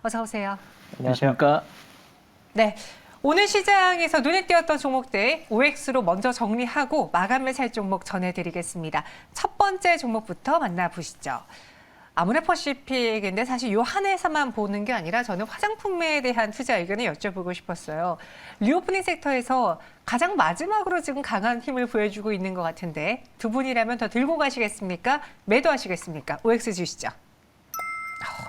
어서 오세요. 안녕하십니까. 네, 오늘 시장에서 눈에 띄었던 종목들 OX로 먼저 정리하고 마감을 살 종목 전해드리겠습니다. 첫 번째 종목부터 만나보시죠. 아모레퍼시픽인데 사실 이 한 회사만 보는 게 아니라 저는 화장품에 대한 투자 의견을 여쭤보고 싶었어요. 리오프닝 섹터에서 가장 마지막으로 지금 강한 힘을 보여주고 있는 것 같은데 두 분이라면 더 들고 가시겠습니까? 매도하시겠습니까? OX 주시죠.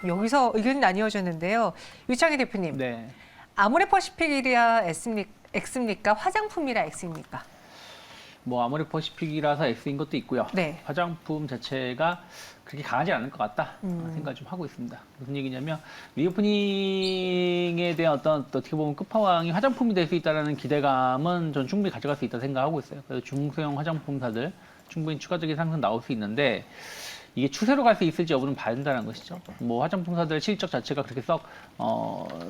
여기서 의견이 나뉘어졌는데요. 유창희 대표님. 네. 아모레퍼시픽이라 X입니까? 화장품이라 X입니까? 아모레퍼시픽이라서 X인 것도 있고요. 네. 화장품 자체가 그렇게 강하지 않을 것 같다 생각을 좀 하고 있습니다. 무슨 얘기냐면 리오프닝에 대한 어떻게 보면 끝판왕이 화장품이 될 수 있다는 기대감은 전 충분히 가져갈 수 있다 생각하고 있어요. 그래서 중소형 화장품사들 충분히 추가적인 상승 나올 수 있는데 이게 추세로 갈 수 있을지 여부는 봐야 된다는 것이죠. 화장품사들 실적 자체가 그렇게 썩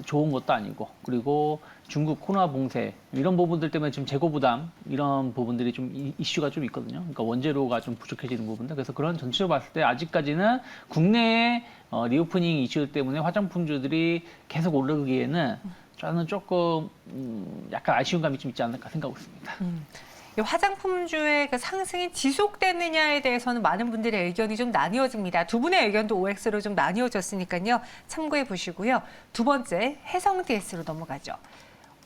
좋은 것도 아니고, 그리고 중국 코로나 봉쇄 이런 부분들 때문에 지금 재고 부담 이런 부분들이 좀 이슈가 좀 있거든요. 그러니까 원재료가 좀 부족해지는 부분들. 그래서 그런 전체로 봤을 때 아직까지는 국내의 리오프닝 이슈 때문에 화장품주들이 계속 오르기에는 저는 조금 약간 아쉬운 감이 좀 있지 않을까 생각하고 있습니다. 이 화장품주의 그 상승이 지속되느냐에 대해서는 많은 분들의 의견이 좀 나뉘어집니다. 두 분의 의견도 OX로 좀 나뉘어졌으니까요. 참고해 보시고요. 두 번째, 해성 DS로 넘어가죠.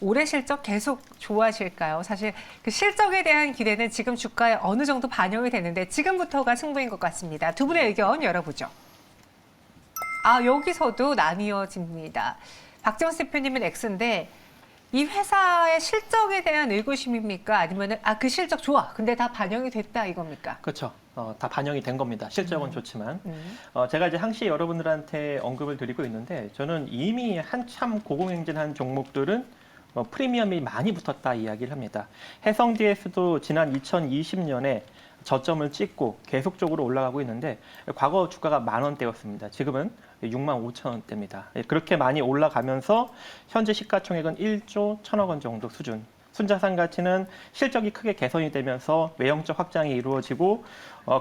올해 실적 계속 좋아하실까요? 사실 그 실적에 대한 기대는 지금 주가에 어느 정도 반영이 되는데 지금부터가 승부인 것 같습니다. 두 분의 의견 열어보죠. 여기서도 나뉘어집니다. 박정수 대표님은 X인데 이 회사의 실적에 대한 의구심입니까? 아니면은 그 실적 좋아. 근데 다 반영이 됐다 이겁니까? 그렇죠. 다 반영이 된 겁니다. 실적은 좋지만. 제가 이제 항시 여러분들한테 언급을 드리고 있는데 저는 이미 한참 고공행진한 종목들은 프리미엄이 많이 붙었다 이야기를 합니다. 해성 DS도 지난 2020년에 저점을 찍고 계속적으로 올라가고 있는데 과거 주가가 10,000원대였습니다. 지금은 65,000원대입니다. 그렇게 많이 올라가면서 현재 시가총액은 1조 1,000억 원 정도 수준. 순자산 가치는 실적이 크게 개선이 되면서 외형적 확장이 이루어지고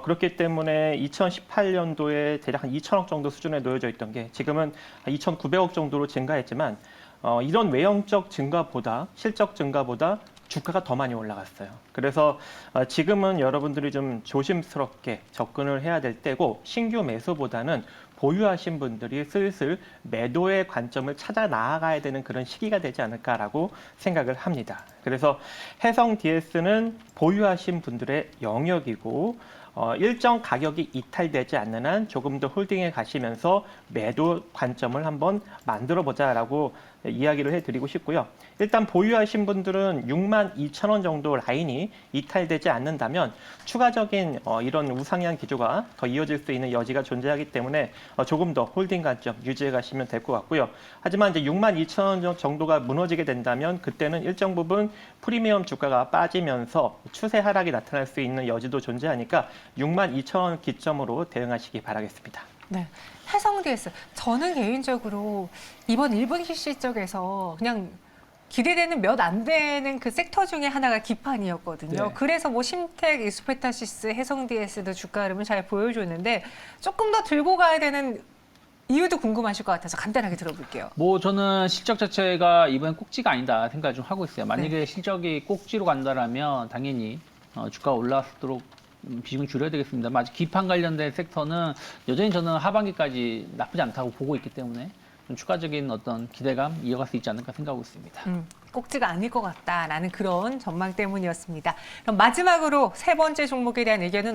그렇기 때문에 2018년도에 대략 한 2,000억 정도 수준에 놓여져 있던 게 지금은 2,900억 정도로 증가했지만 이런 외형적 증가보다 실적 증가보다 주가가 더 많이 올라갔어요. 그래서 지금은 여러분들이 좀 조심스럽게 접근을 해야 될 때고 신규 매수보다는 보유하신 분들이 슬슬 매도의 관점을 찾아 나아가야 되는 그런 시기가 되지 않을까라고 생각을 합니다. 그래서 해성 DS는 보유하신 분들의 영역이고 일정 가격이 이탈되지 않는 한 조금 더 홀딩에 가시면서 매도 관점을 한번 만들어 보자라고 이야기를 해드리고 싶고요. 일단 보유하신 분들은 62,000원 정도 라인이 이탈되지 않는다면 추가적인 이런 우상향 기조가 더 이어질 수 있는 여지가 존재하기 때문에 조금 더 홀딩 관점 유지해 가시면 될 것 같고요. 하지만 이제 62,000원 정도가 무너지게 된다면 그때는 일정 부분 프리미엄 주가가 빠지면서 추세 하락이 나타날 수 있는 여지도 존재하니까 62,000원 기점으로 대응하시기 바라겠습니다. 네, 해성 DS. 저는 개인적으로 이번 일본 실적에서 그냥 기대되는 몇 안 되는 그 섹터 중에 하나가 기판이었거든요. 네. 그래서 심텍, 이스페타시스, 해성 DS도 주가 흐름을 잘 보여줬는데 조금 더 들고 가야 되는 이유도 궁금하실 것 같아서 간단하게 들어볼게요. 저는 실적 자체가 이번엔 꼭지가 아니다 생각을 좀 하고 있어요. 만약에 실적이 꼭지로 간다라면 당연히 주가가 올라서도록 비중을 줄여야 되겠습니다. 아직 기판 관련된 섹터는 여전히 저는 하반기까지 나쁘지 않다고 보고 있기 때문에 좀 추가적인 어떤 기대감 이어갈 수 있지 않을까 생각하고 있습니다. 꼭지가 아닐 것 같다라는 그런 전망 때문이었습니다. 그럼 마지막으로 세 번째 종목에 대한 의견은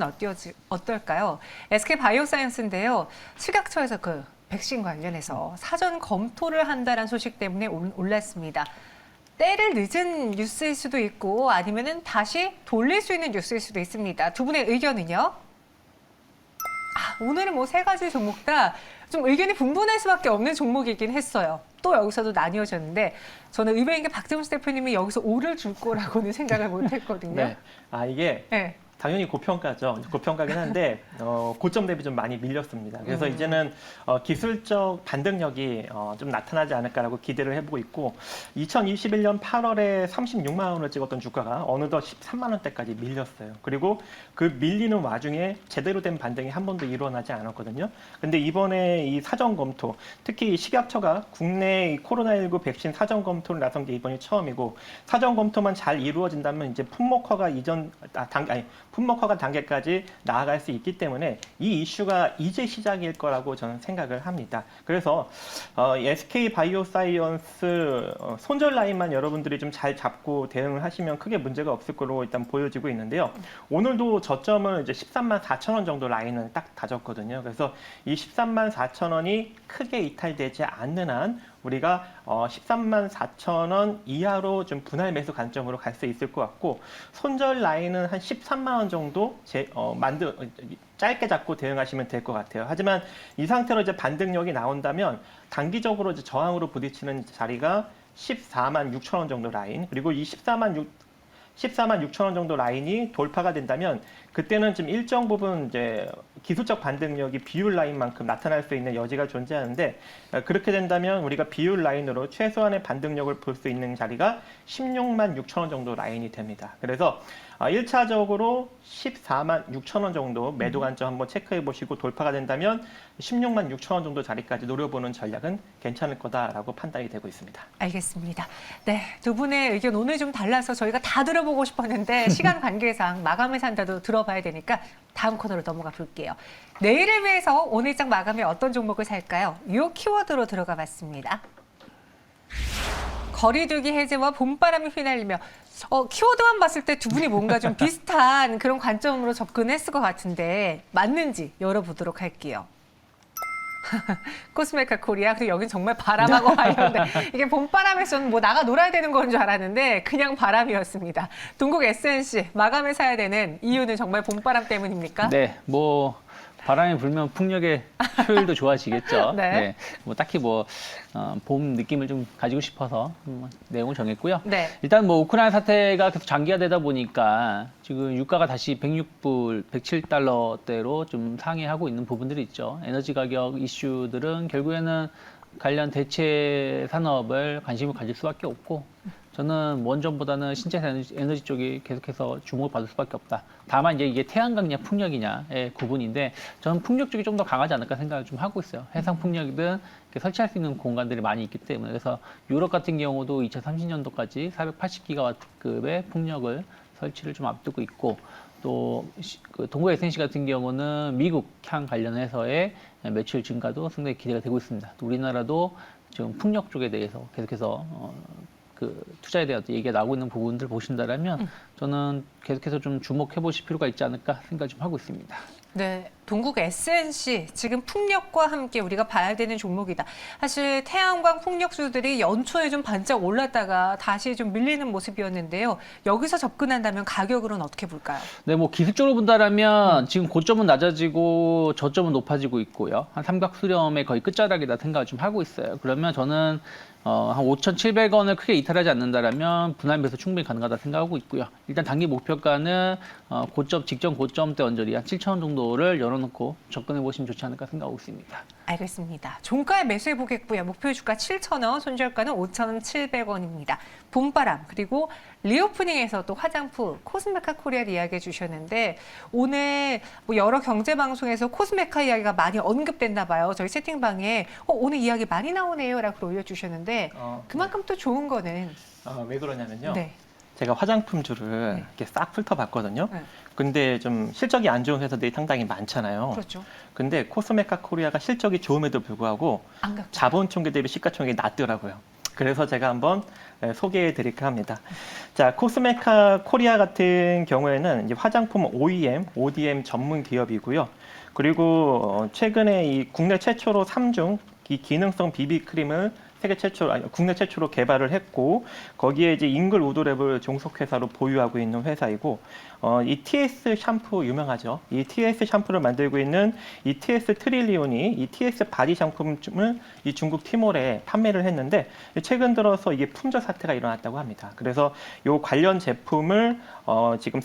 어떨까요? SK바이오사이언스인데요. 식약처에서 그 백신 관련해서 사전 검토를 한다는 소식 때문에 올랐습니다. 때를 늦은 뉴스일 수도 있고 아니면은 다시 돌릴 수 있는 뉴스일 수도 있습니다. 두 분의 의견은요? 오늘은 세 가지 종목 다 좀 의견이 분분할 수밖에 없는 종목이긴 했어요. 또 여기서도 나뉘어졌는데 저는 의외인 게 박정수 대표님이 여기서 오를 줄 거라고는 생각을 못 했거든요. 네. 이게 네. 당연히 고평가죠. 고평가긴 한데 고점 대비 좀 많이 밀렸습니다. 그래서 이제는 기술적 반등력이 좀 나타나지 않을까라고 기대를 해보고 있고 2021년 8월에 36만 원을 찍었던 주가가 어느덧 13만 원대까지 밀렸어요. 그리고 그 밀리는 와중에 제대로 된 반등이 한 번도 일어나지 않았거든요. 근데 이번에 이 사전 검토, 특히 식약처가 국내 코로나19 백신 사전 검토를 나선 게 이번이 처음이고 사전 검토만 잘 이루어진다면 이제 품목 허가 단계까지 나아갈 수 있기 때문에 이 이슈가 이제 시작일 거라고 저는 생각을 합니다. 그래서 SK 바이오사이언스 손절 라인만 여러분들이 좀 잘 잡고 대응을 하시면 크게 문제가 없을 거로 일단 보여지고 있는데요. 오늘도 저점은 이제 13만 4천 원 정도 라인을 딱 다졌거든요. 그래서 이 13만 4천 원이 크게 이탈되지 않는 한 우리가 13만 4천 원 이하로 좀 분할 매수 관점으로 갈 수 있을 것 같고 손절 라인은 한 13만 원 정도 짧게 잡고 대응하시면 될 것 같아요. 하지만 이 상태로 이제 반등력이 나온다면 단기적으로 이제 저항으로 부딪히는 자리가 14만 6천 원 정도 라인, 그리고 이 14만 6천 원 정도 라인이 돌파가 된다면 그때는 좀 일정 부분 이제 기술적 반등력이 비율 라인만큼 나타날 수 있는 여지가 존재하는데 그렇게 된다면 우리가 비율 라인으로 최소한의 반등력을 볼 수 있는 자리가 16만 6천 원 정도 라인이 됩니다. 그래서 1차적으로 14만 6천 원 정도 매도 관점 한번 체크해 보시고 돌파가 된다면 16만 6천 원 정도 자리까지 노려보는 전략은 괜찮을 거다라고 판단이 되고 있습니다. 알겠습니다. 네, 두 분의 의견 오늘 좀 달라서 저희가 다 들어보고 싶었는데 시간 관계상 마감의 산다도 들어봐야 되니까 다음 코너로 넘어가 볼게요. 내일을 위해서 오늘장 마감에 어떤 종목을 살까요? 이 키워드로 들어가 봤습니다. 거리두기 해제와 봄바람이 휘날리며 키워드만 봤을 때 두 분이 뭔가 좀 비슷한 그런 관점으로 접근했을 것 같은데 맞는지 열어보도록 할게요. 코스메카 코리아, 그리고 여긴 정말 바람하고 관련된 이게 봄바람에서는 뭐 나가 놀아야 되는 건 줄 알았는데 그냥 바람이었습니다. 동국 SNC 마감에 사야 되는 이유는 정말 봄바람 때문입니까? 네, 뭐 바람이 불면 풍력의 효율도 좋아지겠죠. 네. 네. 뭐 딱히 봄 느낌을 좀 가지고 싶어서 내용을 정했고요. 네. 일단 뭐 우크라이나 사태가 계속 장기화되다 보니까 지금 유가가 다시 106불, 107달러대로 좀 상회하고 있는 부분들이 있죠. 에너지 가격 이슈들은 결국에는 관련 대체 산업을 관심을 가질 수밖에 없고 저는 원전보다는 신재생 에너지 쪽이 계속해서 주목을 받을 수밖에 없다. 다만 이제 이게 태양광이냐 풍력이냐의 구분인데 저는 풍력 쪽이 좀 더 강하지 않을까 생각을 좀 하고 있어요. 해상 풍력이든 설치할 수 있는 공간들이 많이 있기 때문에 그래서 유럽 같은 경우도 2030년도까지 480기가와트급의 풍력을 설치를 좀 앞두고 있고 또 동국 SNC 같은 경우는 미국 향 관련해서의 매출 증가도 상당히 기대가 되고 있습니다. 또 우리나라도 지금 풍력 쪽에 대해서 계속해서 투자에 대한 얘기가 나오고 있는 부분들 보신다면 저는 계속해서 좀 주목해 보실 필요가 있지 않을까 생각 좀 하고 있습니다. 네, 동국 SNC 지금 풍력과 함께 우리가 봐야 되는 종목이다. 사실 태양광 풍력주들이 연초에 좀 반짝 올랐다가 다시 좀 밀리는 모습이었는데요. 여기서 접근한다면 가격으로는 어떻게 볼까요? 네, 뭐 기술적으로 본다라면 지금 고점은 낮아지고 저점은 높아지고 있고요. 한 삼각수렴의 거의 끝자락이다 생각을 좀 하고 있어요. 그러면 저는 한 5,700원을 크게 이탈하지 않는다라면 분할 매수 충분히 가능하다 생각하고 있고요. 일단 단기 목표가는 직전 고점대 언저리 한 7,000원 정도를 열어놓고 접근해 보시면 좋지 않을까 생각하고 있습니다. 알겠습니다. 종가에 매수해 보겠고요. 목표 주가 7,000원, 손절가는 5,700원입니다. 봄바람 그리고 리오프닝에서도 화장품 코스메카 코리아를 이야기해 주셨는데 오늘 뭐 여러 경제 방송에서 코스메카 이야기가 많이 언급됐나 봐요. 저희 채팅방에 오늘 이야기 많이 나오네요라고 올려주셨는데 그만큼 또 좋은 거는 왜 그러냐면요. 네. 제가 화장품주를 네. 이렇게 싹 훑어봤거든요. 네. 근데 좀 실적이 안 좋은 회사들이 상당히 많잖아요. 그렇죠. 근데 코스메카 코리아가 실적이 좋음에도 불구하고 안 갖고. 자본총계 대비 시가총액이 낮더라고요. 그래서 제가 한번 소개해 드릴까 합니다. 자, 코스메카 코리아 같은 경우에는 이제 화장품 OEM, ODM 전문 기업이고요. 그리고 최근에 이 국내 최초로 3중 이 기능성 비비크림을 국내 최초로 개발을 했고 거기에 이제 잉글우드랩을 종속회사로 보유하고 있는 회사이고 이 TS 샴푸 유명하죠. 이 TS 샴푸를 만들고 있는 이 TS 트릴리온이 이 TS 바디 샴푸를 이 중국 티몰에 판매를 했는데 최근 들어서 이게 품절 사태가 일어났다고 합니다. 그래서 이 관련 제품을 지금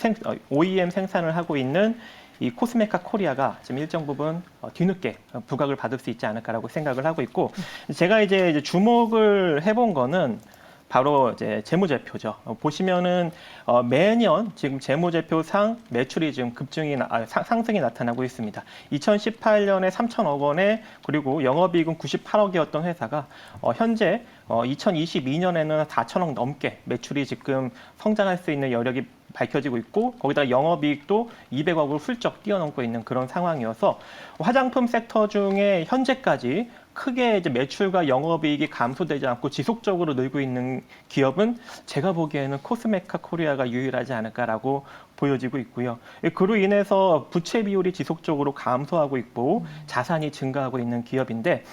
OEM 생산을 하고 있는 이 코스메카 코리아가 지금 일정 부분 뒤늦게 부각을 받을 수 있지 않을까라고 생각을 하고 있고 제가 이제 주목을 해본 거는 바로 이제 재무제표죠. 보시면은 매년 지금 재무제표상 매출이 지금 상승이 나타나고 있습니다. 2018년에 3천억 원에 그리고 영업이익은 98억이었던 회사가 현재 2022년에는 4천억 넘게 매출이 지금 성장할 수 있는 여력이 밝혀지고 있고 거기다가 영업이익도 200억을 훌쩍 뛰어넘고 있는 그런 상황이어서 화장품 섹터 중에 현재까지 크게 이제 매출과 영업이익이 감소되지 않고 지속적으로 늘고 있는 기업은 제가 보기에는 코스메카 코리아가 유일하지 않을까라고 보여지고 있고요. 그로 인해서 부채 비율이 지속적으로 감소하고 있고 자산이 증가하고 있는 기업인데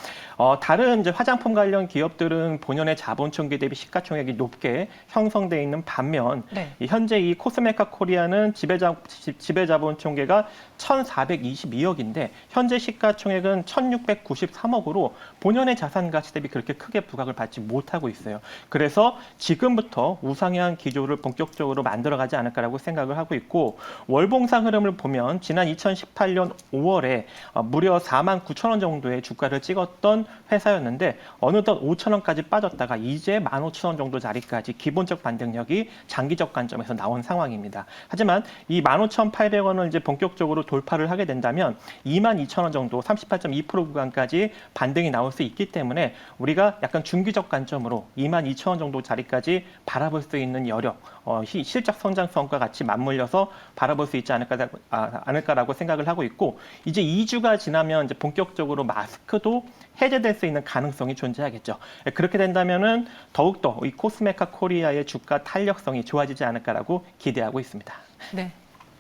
다른 이제 화장품 관련 기업들은 본연의 자본총계 대비 시가총액이 높게 형성돼 있는 반면 네. 현재 이 코스메카 코리아는 지배자본총계가 1,422억인데 현재 시가총액은 1,693억으로 본연의 자산 가치 대비 그렇게 크게 부각을 받지 못하고 있어요. 그래서 지금부터 우상향 기조를 본격적으로 만들어가지 않을까라고 생각을 하고 있고 월봉상 흐름을 보면 지난 2018년 5월에 무려 49,000원 정도의 주가를 찍었던 회사였는데 어느덧 5,000원까지 빠졌다가 이제 15,000원 정도 자리까지 기본적 반등력이 장기적 관점에서 나온 상황입니다. 하지만 이 15,800원을 이제 본격적으로 돌파를 하게 된다면 22,000원 정도 38.2% 구간까지 반등이 나올 수 있기 때문에 우리가 약간 중기적 관점으로 22,000원 정도 자리까지 바라볼 수 있는 여력, 실적 성장성과 같이 맞물려서 바라볼 수 있지 않을까라고 생각을 하고 있고 이제 2주가 지나면 이제 본격적으로 마스크도 해제될 수 있는 가능성이 존재하겠죠. 그렇게 된다면은 더욱더 이 코스메카 코리아의 주가 탄력성이 좋아지지 않을까라고 기대하고 있습니다. 네.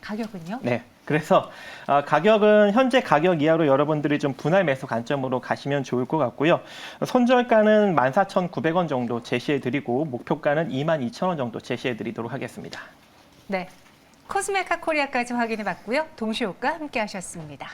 가격은요? 네. 그래서 가격은 현재 가격 이하로 여러분들이 좀 분할 매수 관점으로 가시면 좋을 것 같고요. 손절가는 14,900원 정도 제시해드리고 목표가는 22,000원 정도 제시해드리도록 하겠습니다. 네. 코스메카 코리아까지 확인해봤고요. 동시호가 함께 하셨습니다.